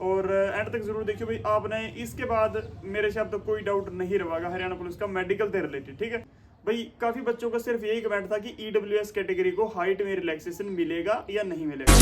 और एंड तक जरूर देखियो भाई। आपने इसके बाद मेरे से अब तक कोई डाउट नहीं रहेगा हरियाणा पुलिस का मेडिकल से रिलेटेड, ठीक है भाई। काफी बच्चों का सिर्फ यही कमेंट था कि ईडब्ल्यूएस कैटेगरी को हाइट में रिलैक्सेशन मिलेगा या नहीं मिलेगा।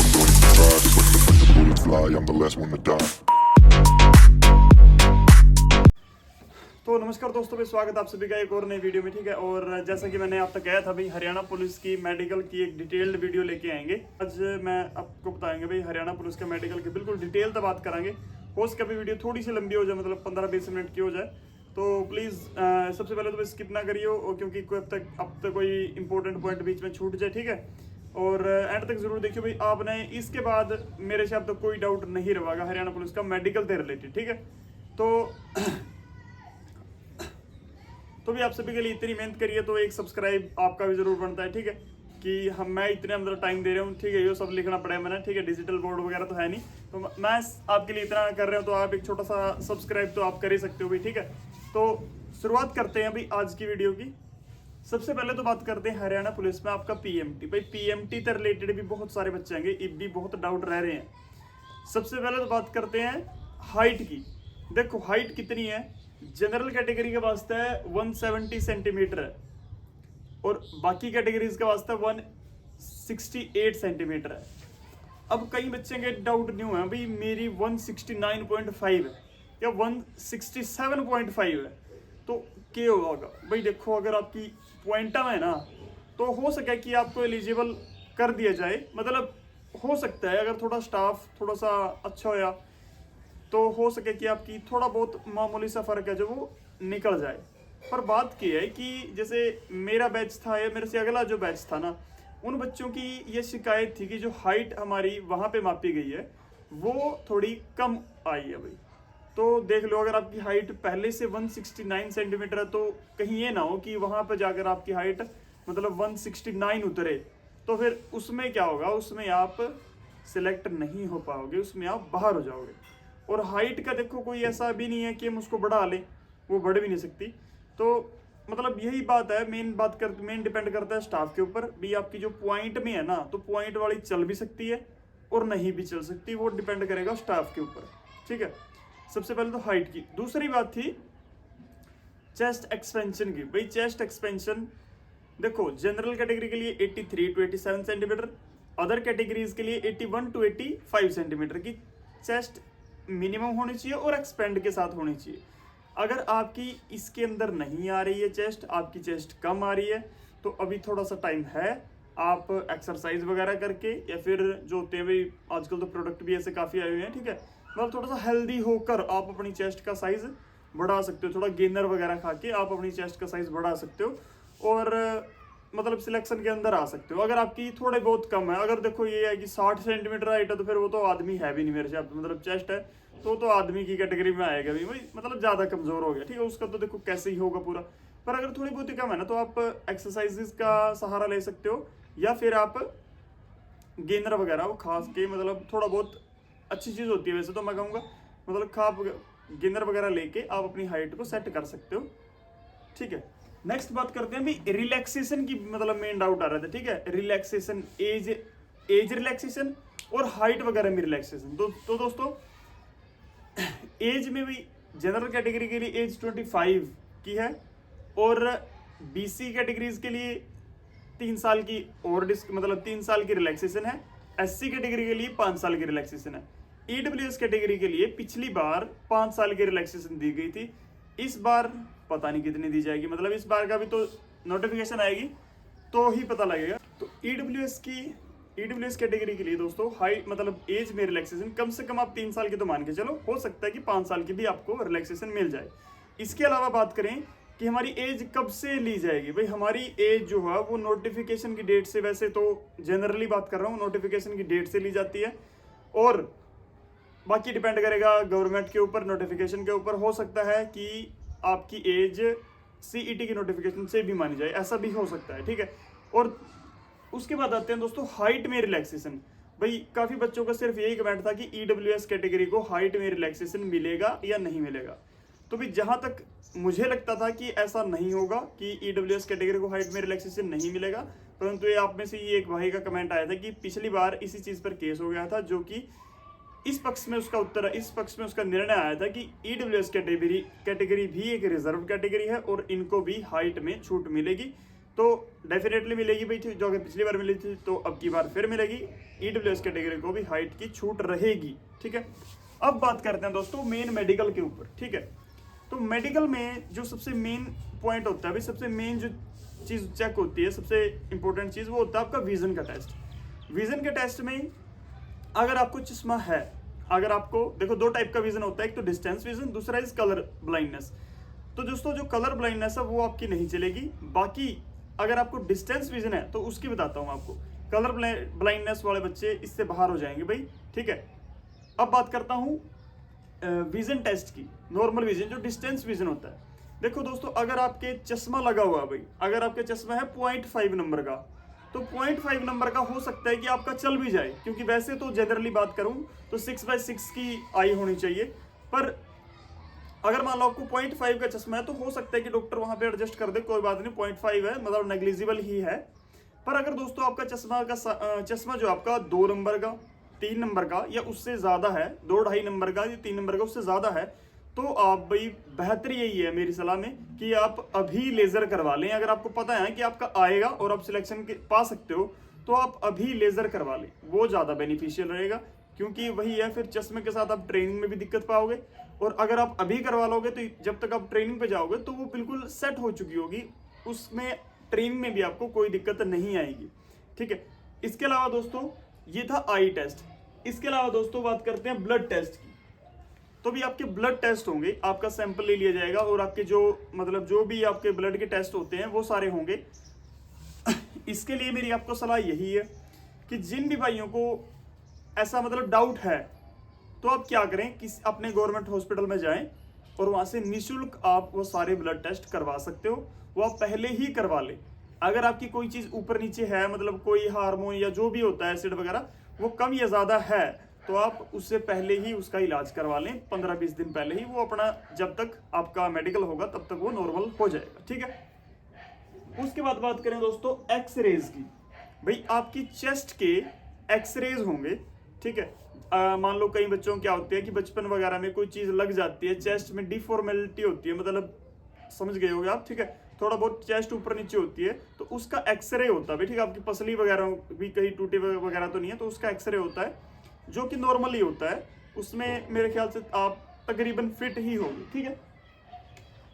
तो नमस्कार दोस्तों, भाई स्वागत आप सभी का एक और नई वीडियो में, ठीक है। और जैसा कि मैंने आप तक कहा था भाई, हरियाणा पुलिस की मेडिकल की एक डिटेल्ड वीडियो लेके आएंगे। आज मैं आपको बताएंगे भाई हरियाणा पुलिस के मेडिकल की बिल्कुल डिटेल तक बात करांगे। हो सके भी वीडियो थोड़ी सी लंबी हो जाए, मतलब 15-20 मिनट की हो जाए, तो प्लीज़ सबसे पहले तो स्किप ना करिए, क्योंकि अब तक कोई इंपॉर्टेंट पॉइंट बीच में छूट जाए, ठीक है। और एंड तक जरूर देखियो भाई। आपने इसके बाद मेरे से अब तक कोई डाउट नहीं रहेगा हरियाणा पुलिस का मेडिकल से रिलेटेड, ठीक है। तो भी आप सभी के लिए इतनी मेहनत करिए तो एक सब्सक्राइब आपका भी जरूर बनता है, ठीक है। कि मैं इतने अंदर टाइम दे रहा हूँ, ठीक है, ये सब लिखना पड़ेगा मैंने, ठीक है। डिजिटल बोर्ड वगैरह तो है नहीं, तो मैं आपके लिए इतना कर रहा हूँ, तो आप एक छोटा सा सब्सक्राइब तो आप कर ही सकते हो भाई, ठीक है। तो शुरुआत करते हैं भाई आज की वीडियो की। सबसे पहले तो बात करते हैं हरियाणा पुलिस में आपका पीएमटी। भाई पीएमटी से रिलेटेड भी बहुत सारे बच्चे आएंगे, इब भी बहुत डाउट रह रहे हैं। सबसे पहले तो बात करते हैं हाइट की। देखो हाइट कितनी है, जनरल कैटेगरी के वास्ते 170 सेंटीमीटर है और बाकी कैटेगरीज के वास्ते 168 सेंटीमीटर है। अब कई बच्चे के डाउट नहीं हुए भाई मेरी 169.5 है या 167.5 है, तो क्या होगा भाई। देखो अगर आपकी पॉइंटा में ना, तो हो सके कि आपको एलिजिबल कर दिया जाए, मतलब हो सकता है अगर थोड़ा स्टाफ थोड़ा सा अच्छा होया तो हो सके कि आपकी थोड़ा बहुत मामूली सा फर्क है जो वो निकल जाए। पर बात की है कि जैसे मेरा बैच था या मेरे से अगला जो बैच था ना, उन बच्चों की ये शिकायत थी कि जो हाइट हमारी वहाँ पे मापी गई है वो थोड़ी कम आई है भाई। तो देख लो अगर आपकी हाइट पहले से 169 सेंटीमीटर है, तो कहीं ये ना हो कि वहाँ पर जाकर आपकी हाइट मतलब 169 उतरे, तो फिर उसमें क्या होगा, उसमें आप सिलेक्ट नहीं हो पाओगे, उसमें आप बाहर हो जाओगे। और हाइट का देखो कोई ऐसा भी नहीं है कि हम उसको बढ़ा लें, वो बढ़ भी नहीं सकती। तो मतलब यही बात है, मेन डिपेंड करता है स्टाफ के ऊपर भी। आपकी जो पॉइंट में है ना, तो पॉइंट वाली चल भी सकती है और नहीं भी चल सकती, वो डिपेंड करेगा स्टाफ के ऊपर, ठीक है। सबसे पहले तो हाइट की। दूसरी बात थी चेस्ट एक्सपेंशन की। भाई चेस्ट एक्सपेंशन देखो जनरल कैटेगरी के लिए 83 to 87 सेंटीमीटर, अदर कैटेगरीज के लिए 81 to 85 सेंटीमीटर की चेस्ट मिनिमम होनी चाहिए और एक्सपेंड के साथ होनी चाहिए। अगर आपकी इसके अंदर नहीं आ रही है चेस्ट, आपकी चेस्ट कम आ रही है, तो अभी थोड़ा सा टाइम है। आप एक्सरसाइज वगैरह करके या फिर जो होते हैं भाई आजकल तो प्रोडक्ट भी ऐसे काफ़ी आए हुए हैं, ठीक है, मतलब थोड़ा सा हेल्दी होकर आप अपनी चेस्ट का साइज बढ़ा सकते हो। थोड़ा गेनर वगैरह खा के आप अपनी चेस्ट का साइज बढ़ा सकते हो और मतलब सिलेक्शन के अंदर आ सकते हो। अगर आपकी थोड़े बहुत कम है, अगर देखो ये है कि 60 सेंटीमीटर हाइट है, तो फिर वो तो आदमी है भी नहीं मेरे से, मतलब चेस्ट है तो आदमी की कैटेगरी में आएगा भी भाई, मतलब ज़्यादा कमज़ोर हो गया, ठीक है। उसका तो देखो कैसे ही होगा पूरा। पर अगर थोड़ी बहुत ही कम है ना, तो आप एक्सरसाइजेस का सहारा ले सकते हो या फिर आप गेनर वगैरह वो खास के, मतलब थोड़ा बहुत अच्छी चीज़ होती है वैसे तो मैं कहूँगा, मतलब खा गेनर वगैरह लेके आप अपनी हाइट को सेट कर सकते हो, ठीक है। नेक्स्ट बात करते हैं भाई रिलैक्सेशन की, मतलब मेन डाउट आ रहा था, ठीक है। रिलैक्सेशन, एज रिलैक्सेशन और हाइट वगैरह में रिलैक्सेशन। तो दोस्तों एज में भी जनरल कैटेगरी के लिए एज 25 की है और बीसी कैटेगरीज के लिए 3 साल की और मतलब 3 साल की रिलैक्सेशन है। एससी कैटेगरी के लिए 5 साल की रिलैक्सेशन है। ईडब्ल्यूएस कैटेगरी के लिए पिछली बार 5 साल की रिलैक्सेशन दी गई थी, इस बार पता नहीं कितनी दी जाएगी, मतलब इस बार का भी तो नोटिफिकेशन आएगी तो ही पता लगेगा। तो ईडब्ल्यूएस कैटेगरी के लिए दोस्तों हाई मतलब एज में रिलैक्सेशन कम से कम आप 3 साल की तो मान के चलो, हो सकता है कि 5 साल की भी आपको रिलैक्सेशन मिल जाए। इसके अलावा बात करें कि हमारी एज कब से ली जाएगी, भाई हमारी एज जो है वो नोटिफिकेशन की डेट से, वैसे तो जनरली बात कर रहा हूँ, नोटिफिकेशन की डेट से ली जाती है और बाकी डिपेंड करेगा गवर्नमेंट के ऊपर, नोटिफिकेशन के ऊपर। हो सकता है कि आपकी एज सीईटी की नोटिफिकेशन से भी मानी जाए, ऐसा भी हो सकता है, ठीक है। और उसके बाद आते हैं दोस्तों हाइट में रिलैक्सेशन। भाई काफ़ी बच्चों का सिर्फ यही कमेंट था कि ईडब्ल्यूएस कैटेगरी को हाइट में रिलैक्सेशन मिलेगा या नहीं मिलेगा। तो भी जहाँ तक मुझे लगता था कि ऐसा नहीं होगा कि ईडब्ल्यूएस कैटेगरी को हाइट में रिलैक्सेशन नहीं मिलेगा, परंतु ये आप में से ये एक भाई का कमेंट आया था कि पिछली बार इसी चीज़ पर केस हो गया था, जो कि इस पक्ष में उसका निर्णय आया था कि ईडब्ल्यूएस कैटेगरी भी एक रिजर्व कैटेगरी है और इनको भी हाइट में छूट मिलेगी। तो डेफिनेटली मिलेगी भाई, जो कि पिछली बार मिली थी तो अब की बार फिर मिलेगी। ईडब्ल्यूएस कैटेगरी को भी हाइट की छूट रहेगी, ठीक है। अब बात करते हैं दोस्तों मेन मेडिकल के ऊपर, ठीक है। तो मेडिकल में जो सबसे मेन पॉइंट होता है भाई, सबसे मेन जो चीज़ चेक होती है, सबसे इंपॉर्टेंट चीज़ वो होता है आपका विजन का टेस्ट। विजन के टेस्ट में अगर आपको चश्मा है, अगर आपको देखो दो टाइप का विजन होता है, एक तो डिस्टेंस विजन, दूसरा इज कलर ब्लाइंडनेस। तो दोस्तों जो कलर ब्लाइंडनेस है वो आपकी नहीं चलेगी। बाकी अगर आपको डिस्टेंस विजन है तो उसकी बताता हूँ आपको। कलर ब्लाइंडनेस वाले बच्चे इससे बाहर हो जाएंगे भाई, ठीक है। अब बात करता हूँ विजन टेस्ट की, नॉर्मल विजन जो डिस्टेंस विजन होता है। देखो दोस्तों अगर आपके चश्मा लगा हुआ भाई, अगर आपके चश्मा है 0.5 नंबर का, तो 0.5 नंबर का हो सकता है कि आपका चल भी जाए, क्योंकि वैसे तो जनरली बात करूं तो 6/6 की आई होनी चाहिए। पर अगर मान लो आपको 0.5 का चश्मा है तो हो सकता है कि डॉक्टर वहां पे एडजस्ट कर दे, कोई बात नहीं, 0.5 है मतलब नेग्लिजिबल ही है। पर अगर दोस्तों आपका चश्मा जो आपका 2 नंबर का, 3 नंबर का या उससे ज्यादा है, 2-2.5 नंबर का या 3 नंबर का उससे ज्यादा है, तो आप भाई बेहतर यही है मेरी सलाह में कि आप अभी लेजर करवा लें। अगर आपको पता है कि आपका आएगा और आप सिलेक्शन पा सकते हो तो आप अभी लेजर करवा लें, वो ज़्यादा बेनिफिशियल रहेगा। क्योंकि वही है, फिर चश्मे के साथ आप ट्रेनिंग में भी दिक्कत पाओगे, और अगर आप अभी करवा लोगे तो जब तक आप ट्रेनिंग पे जाओगे तो वो बिल्कुल सेट हो चुकी होगी, उसमें ट्रेनिंग में भी आपको कोई दिक्कत नहीं आएगी, ठीक है। इसके अलावा दोस्तों ये था आई टेस्ट। इसके अलावा दोस्तों बात करते हैं ब्लड टेस्ट की। तो भी आपके ब्लड टेस्ट होंगे, आपका सैंपल ले लिया जाएगा और आपके जो भी आपके ब्लड के टेस्ट होते हैं वो सारे होंगे। इसके लिए मेरी आपको सलाह यही है कि जिन भी भाइयों को ऐसा डाउट है तो आप क्या करें कि अपने गवर्नमेंट हॉस्पिटल में जाएं और वहां से निःशुल्क आप वो सारे ब्लड टेस्ट करवा सकते हो, वो आप पहले ही करवा लें। अगर आपकी कोई चीज़ ऊपर नीचे है, कोई हार्मोन या जो भी होता है एसिड वगैरह वो कम या ज़्यादा है, तो आप उससे पहले ही उसका इलाज करवा लें, 15-20 दिन पहले ही। वो अपना जब तक आपका मेडिकल होगा तब तक वो नॉर्मल हो जाएगा, ठीक है। उसके बाद बात करें दोस्तों एक्सरेज की। भाई आपकी चेस्ट के एक्सरेज होंगे, ठीक है। मान लो कई बच्चों क्या होती है कि बचपन वगैरह में कोई चीज़ लग जाती है, चेस्ट में डिफॉर्मेलिटी होती है, समझ गए होगे आप, ठीक है। थोड़ा बहुत चेस्ट ऊपर नीचे होती है तो उसका एक्सरे होता है, ठीक है। आपकी पसली वगैरह भी कहीं टूटी वगैरह तो नहीं है, तो उसका एक्सरे होता है जो कि नॉर्मली होता है। उसमें मेरे ख्याल से आप तकरीबन फिट ही होगी, ठीक है।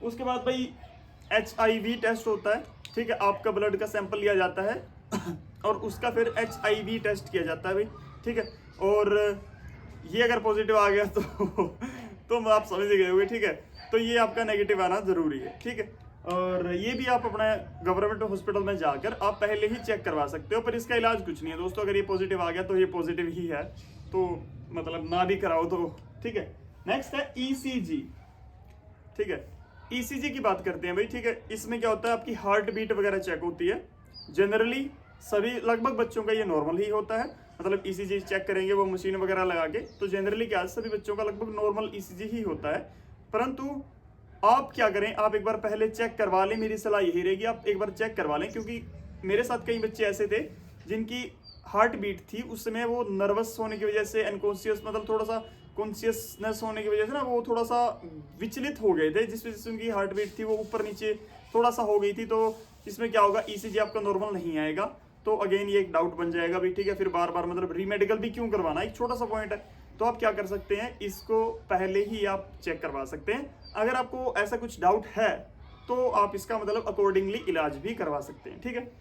उसके बाद भाई HIV टेस्ट होता है, ठीक है। आपका ब्लड का सैंपल लिया जाता है और उसका फिर HIV टेस्ट किया जाता है भाई, ठीक है। और ये अगर पॉजिटिव आ गया तो आप समझ गए होंगे, ठीक है। तो ये आपका नेगेटिव आना जरूरी है, ठीक है। और ये भी आप अपने गवर्नमेंट हॉस्पिटल में जाकर आप पहले ही चेक करवा सकते हो, पर इसका इलाज कुछ नहीं है दोस्तों। अगर ये पॉजिटिव आ गया तो ये पॉजिटिव ही है, तो ना भी कराओ तो, ठीक है। नेक्स्ट है ECG, ठीक है। ECG की बात करते हैं भाई, ठीक है। इसमें क्या होता है, आपकी हार्ट बीट वगैरह चेक होती है। जनरली सभी लगभग बच्चों का ये नॉर्मल ही होता है, ECG चेक करेंगे वो मशीन वगैरह लगा के, तो जनरली क्या सभी बच्चों का लगभग नॉर्मल ECG ही होता है। परंतु आप क्या करें, आप एक बार पहले चेक करवा लें। मेरी सलाह यही रहेगी आप एक बार चेक करवा लें, क्योंकि मेरे साथ कई बच्चे ऐसे थे जिनकी हार्ट बीट थी, उस समय वो नर्वस होने की वजह से, अनकॉन्शियस थोड़ा सा कॉन्शियसनेस होने की वजह से ना वो थोड़ा सा विचलित हो गए थे, जिस वजह से उनकी हार्ट बीट थी वो ऊपर नीचे थोड़ा सा हो गई थी। तो इसमें क्या होगा, ECG आपका नॉर्मल नहीं आएगा, तो अगेन ये एक डाउट बन जाएगा भाई, ठीक है। फिर बार बार रीमेडिकल भी क्यों करवाना, एक छोटा सा पॉइंट है। तो आप क्या कर सकते हैं, इसको पहले ही आप चेक करवा सकते हैं। अगर आपको ऐसा कुछ डाउट है तो आप इसका अकॉर्डिंगली इलाज भी करवा सकते हैं, ठीक है।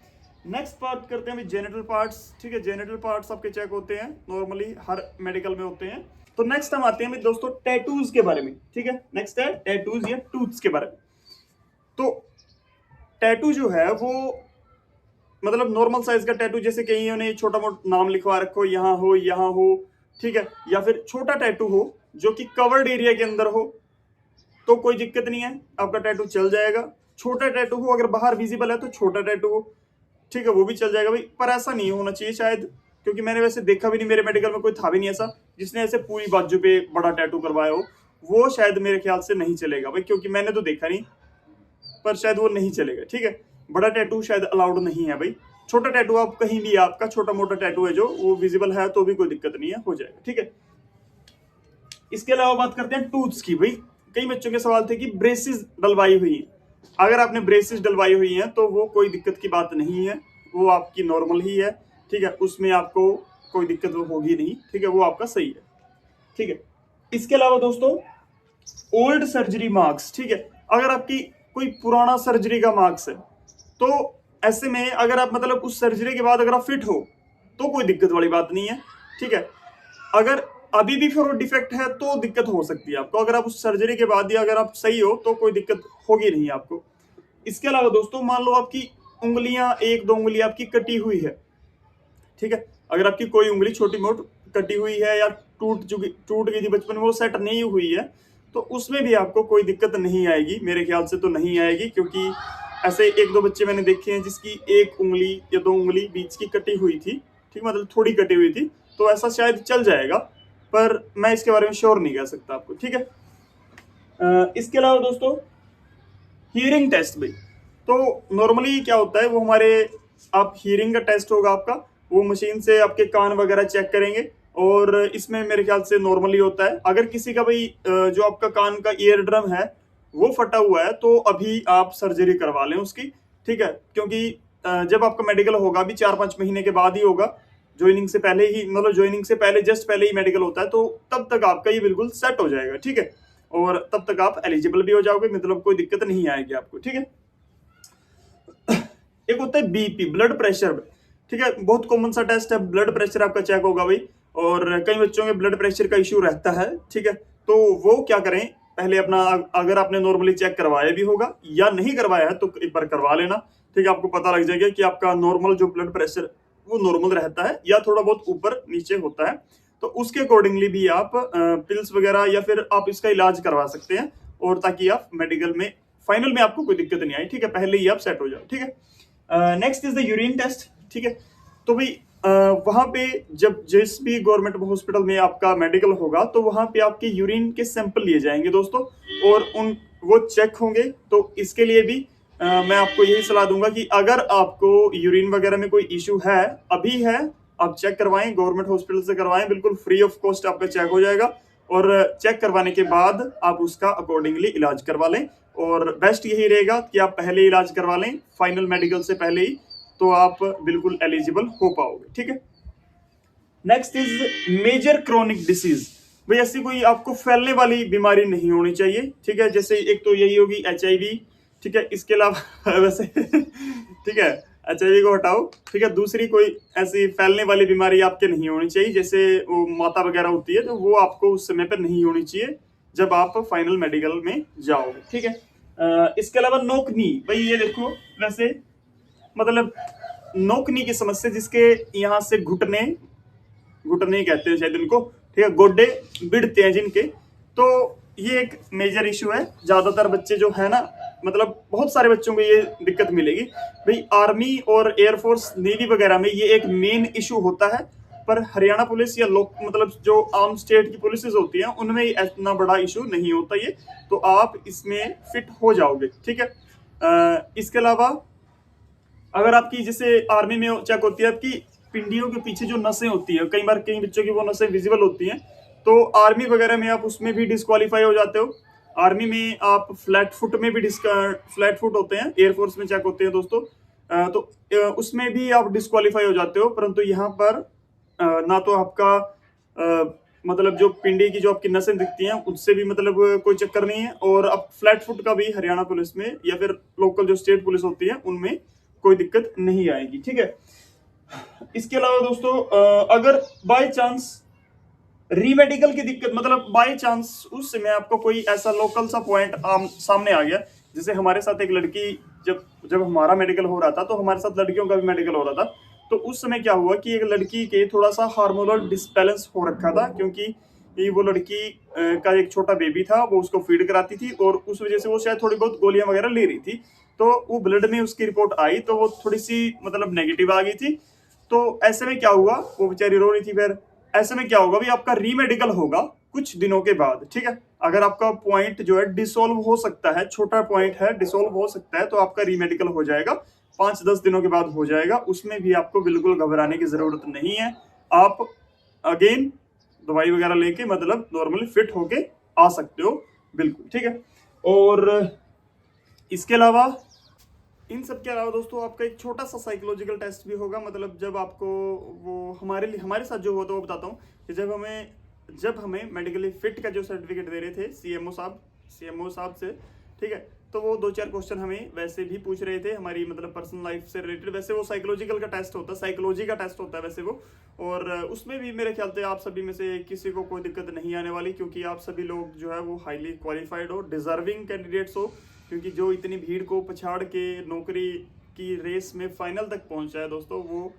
नेक्स्ट बात करते हैं जेनिटल पार्ट्स, ठीक है। जेनिटल पार्ट्स आपके चेक होते हैं, नॉर्मली हर मेडिकल में होते हैं। तो नेक्स्ट हम आते हैं दोस्तों टैटूज के बारे में, ठीक है। नेक्स्ट है टैटूज या टूथ्स के बारे में। तो टैटू जो है वो नॉर्मल साइज का टैटू, जैसे कईयों ने छोटा मोटा नाम लिखवा रखो, यहाँ हो, ठीक है। या फिर छोटा टैटू हो जो कि कवर्ड एरिया के अंदर हो तो कोई दिक्कत नहीं है, आपका टैटू चल जाएगा। छोटा टैटू हो, अगर बाहर विजिबल है तो छोटा टैटू हो, ठीक है, वो भी चल जाएगा भाई। पर ऐसा नहीं होना चाहिए शायद, क्योंकि मैंने वैसे देखा भी नहीं, मेरे मेडिकल में कोई था भी नहीं ऐसा जिसने ऐसे पूरी बाजू पे बड़ा टैटू करवाया हो। वो शायद मेरे ख्याल से नहीं चलेगा भाई, क्योंकि मैंने तो देखा नहीं, पर शायद वो नहीं चलेगा, ठीक है। बड़ा टैटू शायद अलाउड नहीं है भाई। छोटा टैटू आप कहीं भी, आपका छोटा मोटा टैटू है जो वो विजिबल है तो भी कोई दिक्कत नहीं है, हो जाएगा, ठीक है। इसके अलावा बात करते हैं टूथ्स की। भाई कई बच्चों के सवाल थे कि ब्रेसेस डलवाई हुई है, अगर आपने ब्रेसेस डलवाई हुई है तो वो कोई दिक्कत की बात नहीं है, वो आपकी नॉर्मल ही है, ठीक है, उसमें आपको कोई दिक्कत होगी नहीं, ठीक है, वो आपका सही है, ठीक है। इसके अलावा दोस्तों ओल्ड सर्जरी मार्क्स, ठीक है, अगर आपकी कोई पुराना सर्जरी का मार्क्स है तो ऐसे में अगर आप मतलब उस सर्जरी के बाद अगर आप फिट हो तो कोई दिक्कत वाली बात नहीं है, ठीक है। अगर अभी भी फिर वो डिफेक्ट है तो दिक्कत हो सकती है आपको, अगर आप उस सर्जरी के बाद या अगर आप सही हो तो कोई दिक्कत होगी नहीं आपको। इसके अलावा दोस्तों मान लो आपकी उंगलियां, एक दो उंगली आपकी कटी हुई है, ठीक है, अगर आपकी कोई उंगली छोटी मोटी कटी हुई है या टूट गई थी बचपन में, वो सेट नहीं हुई है, तो उसमें भी आपको कोई दिक्कत नहीं आएगी, मेरे ख्याल से तो नहीं आएगी, क्योंकि ऐसे एक दो बच्चे मैंने देखे हैं जिसकी एक उंगली या दो उंगली बीच की कटी हुई थी, ठीक, मतलब थोड़ी कटी हुई थी, तो ऐसा शायद चल जाएगा, पर मैं इसके बारे में श्योर नहीं कह सकता आपको, ठीक है। इसके अलावा दोस्तों हियरिंग टेस्ट भी, तो नॉर्मली क्या होता है वो हमारे, आप हियरिंग का टेस्ट होगा आपका, वो मशीन से आपके कान वगैरह चेक करेंगे, और इसमें मेरे ख्याल से नॉर्मली होता है। अगर किसी का भाई जो आपका कान का ईयर ड्रम है वो फटा हुआ है तो अभी आप सर्जरी करवा लें उसकी, ठीक है, क्योंकि जब आपका मेडिकल होगा अभी 4-5 महीने के बाद ही होगा, ज्वाइनिंग से पहले ही, मतलब ज्वाइनिंग से पहले जस्ट पहले ही मेडिकल होता है, तो तब तक आपका ये बिल्कुल सेट हो जाएगा, ठीक है, और तब तक आप एलिजिबल भी हो जाओगे, मतलब कोई दिक्कत नहीं आएगी आपको, ठीक है। एक होता है बीपी, ब्लड प्रेशर, ठीक है, बहुत कॉमन सा टेस्ट है, ब्लड प्रेशर आपका चेक होगा भाई, और कई बच्चों के ब्लड प्रेशर का इश्यू रहता है, ठीक है, तो वो क्या करें, पहले अपना, अगर आपने नॉर्मली चेक करवाया भी होगा या नहीं करवाया है तो एक बार करवा लेना, ठीक है, आपको पता लग जाएगा कि आपका नॉर्मल जो ब्लड प्रेशर वो नॉर्मल रहता है या थोड़ा बहुत ऊपर नीचे होता है, तो उसके अकॉर्डिंगली भी आप पिल्स वगैरह या फिर आप इसका इलाज करवा सकते हैं, और ताकि आप मेडिकल में फाइनल में आपको कोई दिक्कत नहीं आए, ठीक है, पहले ही आप सेट हो जाओ, ठीक है। Next is the urine test, ठीक है, तो भाई वहां पे जब जिस भी गवर्नमेंट हॉस्पिटल में आपका मेडिकल होगा तो वहां पे आपके यूरिन के सैंपल लिए जाएंगे दोस्तों, और उन वो चेक होंगे, तो इसके लिए भी मैं आपको यही सलाह दूंगा कि अगर आपको यूरिन वगैरह में कोई इशू है, अभी है, आप चेक करवाएं, गवर्नमेंट हॉस्पिटल से करवाएं, बिल्कुल फ्री ऑफ कॉस्ट आपका चेक हो जाएगा, और चेक करवाने के बाद आप उसका अकॉर्डिंगली इलाज करवा लें, और बेस्ट यही रहेगा कि आप पहले इलाज करवा लें फाइनल मेडिकल से पहले ही, तो आप बिल्कुल एलिजिबल हो पाओगे, ठीक है। Next is major chronic disease, भाई ऐसी कोई आपको फैलने वाली बीमारी नहीं होनी चाहिए, ठीक है, जैसे एक तो यही होगी HIV, ठीक है, इसके अलावा वैसे ठीक है, HIV को हटाओ, ठीक है, दूसरी कोई ऐसी फैलने वाली बीमारी आपके नहीं होनी चाहिए, जैसे वो माता वगैरह होती है, तो वो आपको उस समय पर नहीं होनी चाहिए जब आप फाइनल मेडिकल में जाओगे, ठीक है। इसके अलावा नोक नी, भाई ये देखो, वैसे मतलब नोकनी की समस्या, जिसके यहाँ से घुटने कहते हैं शायद इनको, ठीक है, गोड्डे बिड़ते हैं जिनके, तो ये एक मेजर इशू है, ज्यादातर बच्चे जो है ना, मतलब बहुत सारे बच्चों को ये दिक्कत मिलेगी भाई, आर्मी और एयरफोर्स नेवी वगैरह में ये एक मेन इशू होता है, पर हरियाणा पुलिस या लोक मतलब जो आर्म स्टेट की पुलिस होती हैं उनमें इतना बड़ा इशू नहीं होता ये, तो आप इसमें फिट हो जाओगे, ठीक है। इसके अलावा अगर आपकी जैसे आर्मी में चेक होती है आपकी पिंडियों के पीछे जो नसें होती है, कई बार कई बच्चों की वो नसें विजिबल होती हैं, तो आर्मी वगैरह में आप उसमें भी डिस्क्वालीफाई हो जाते हो, आर्मी में आप फ्लैट फुट में भी फ्लैट फुट होते हैं, एयरफोर्स में चेक होते हैं दोस्तों, तो उसमें भी आप डिस्क्वालीफाई हो जाते हो, परंतु यहाँ पर ना तो आपका मतलब जो पिंडी की जो आपकी नसें दिखती हैं उससे भी मतलब कोई चक्कर नहीं है, और अब फ्लैट फुट का भी हरियाणा पुलिस में या फिर लोकल जो स्टेट पुलिस होती है उनमें कोई दिक्कत नहीं आएगी, ठीक है। इसके अलावा दोस्तों अगर बाय चांस रीमेडिकल की दिक्कत, मतलब बाय चांस उस समय आपको कोई ऐसा लोकल सा पॉइंट सामने आ गया, जैसे हमारे साथ एक लड़की, जब हमारा मेडिकल हो रहा था तो हमारे साथ लड़कियों का भी मेडिकल हो रहा था, तो उस समय क्या हुआ कि एक लड़की के थोड़ा सा हार्मोनल डिसबैलेंस हो रखा था, क्योंकि वो लड़की का एक छोटा बेबी था, वो उसको फीड कराती थी, और उस वजह से वो शायद थोड़ी बहुत गोलियां वगैरह ले रही थी, तो वो ब्लड में उसकी रिपोर्ट आई तो वो थोड़ी सी मतलब नेगेटिव आ गई थी, तो ऐसे में क्या हुआ, वो बेचारी रो रही थी, फिर ऐसे में क्या होगा भी आपका रीमेडिकल होगा कुछ दिनों के बाद, ठीक है, अगर आपका पॉइंट जो है डिसॉल्व हो सकता है, छोटा पॉइंट है डिसॉल्व हो सकता है, तो आपका रीमेडिकल हो जाएगा 5-10 दिनों के बाद हो जाएगा, उसमें भी आपको बिल्कुल घबराने की जरूरत नहीं है, आप अगेन दवाई वगैरह लेके मतलब नॉर्मली फिट होके आ सकते हो बिल्कुल, ठीक है। और इसके अलावा, इन सब के अलावा दोस्तों आपका एक छोटा सा साइकोलॉजिकल टेस्ट भी होगा। मतलब जब आपको वो हमारे साथ जो हुआ था वो बताता हूँ कि जब हमें मेडिकली फिट का जो सर्टिफिकेट दे रहे थे सीएमओ साहब से, ठीक है, तो वो 2-4 क्वेश्चन हमें वैसे भी पूछ रहे थे हमारी मतलब पर्सनल लाइफ से रिलेटेड। वैसे वो साइकोलॉजिकल का टेस्ट होता है, साइकोलॉजी का टेस्ट होता है वैसे वो। और उसमें भी मेरे ख्याल से आप सभी में से किसी को कोई दिक्कत नहीं आने वाली, क्योंकि आप सभी लोग जो है वो हाईली क्वालिफाइड हो, डिजर्विंग कैंडिडेट्स हो। क्योंकि जो इतनी भीड़ को पछाड़ के नौकरी की रेस में फाइनल तक पहुंचा है दोस्तों, वो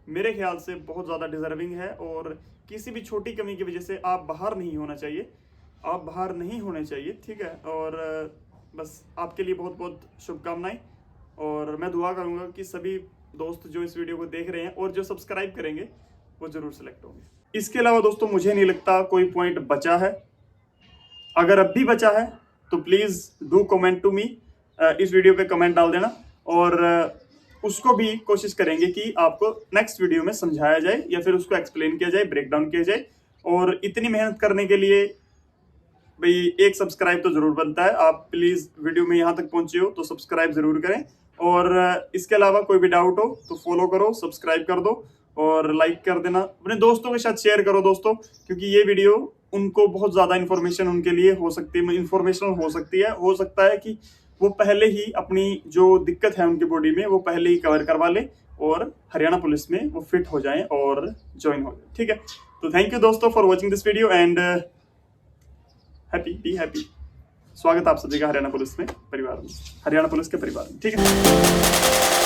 मेरे ख्याल से बहुत ज़्यादा डिजर्विंग है। और किसी भी छोटी कमी की वजह से आप बाहर नहीं होने चाहिए, ठीक है। और बस आपके लिए बहुत बहुत शुभकामनाएं, और मैं दुआ करूंगा कि सभी दोस्त जो इस वीडियो को देख रहे हैं और जो सब्सक्राइब करेंगे वो जरूर सेलेक्ट होंगे। इसके अलावा दोस्तों मुझे नहीं लगता कोई पॉइंट बचा है। अगर अब भी बचा है तो please do comment to me, इस वीडियो पे कमेंट डाल देना, और उसको भी कोशिश करेंगे कि आपको नेक्स्ट वीडियो में समझाया जाए या फिर उसको एक्सप्लेन किया जाए, ब्रेक डाउन किया जाए। और इतनी मेहनत करने के लिए भाई एक सब्सक्राइब तो जरूर बनता है। आप प्लीज़ वीडियो में यहाँ तक पहुंचे हो तो सब्सक्राइब जरूर करें। और इसके अलावा कोई भी डाउट हो तो फॉलो करो, सब्सक्राइब कर दो और लाइक कर देना, अपने दोस्तों के साथ शेयर करो दोस्तों, क्योंकि ये वीडियो उनको बहुत ज़्यादा इन्फॉर्मेशन उनके लिए हो सकती है। हो सकता है कि वो पहले ही अपनी जो दिक्कत है उनकी बॉडी में वो पहले ही कवर करवा ले और हरियाणा पुलिस में वो फिट हो जाएं और ज्वाइन हो जाए, ठीक है। तो थैंक यू दोस्तों for watching this video and be happy. स्वागत आप सभी का हरियाणा पुलिस के परिवार में, ठीक है।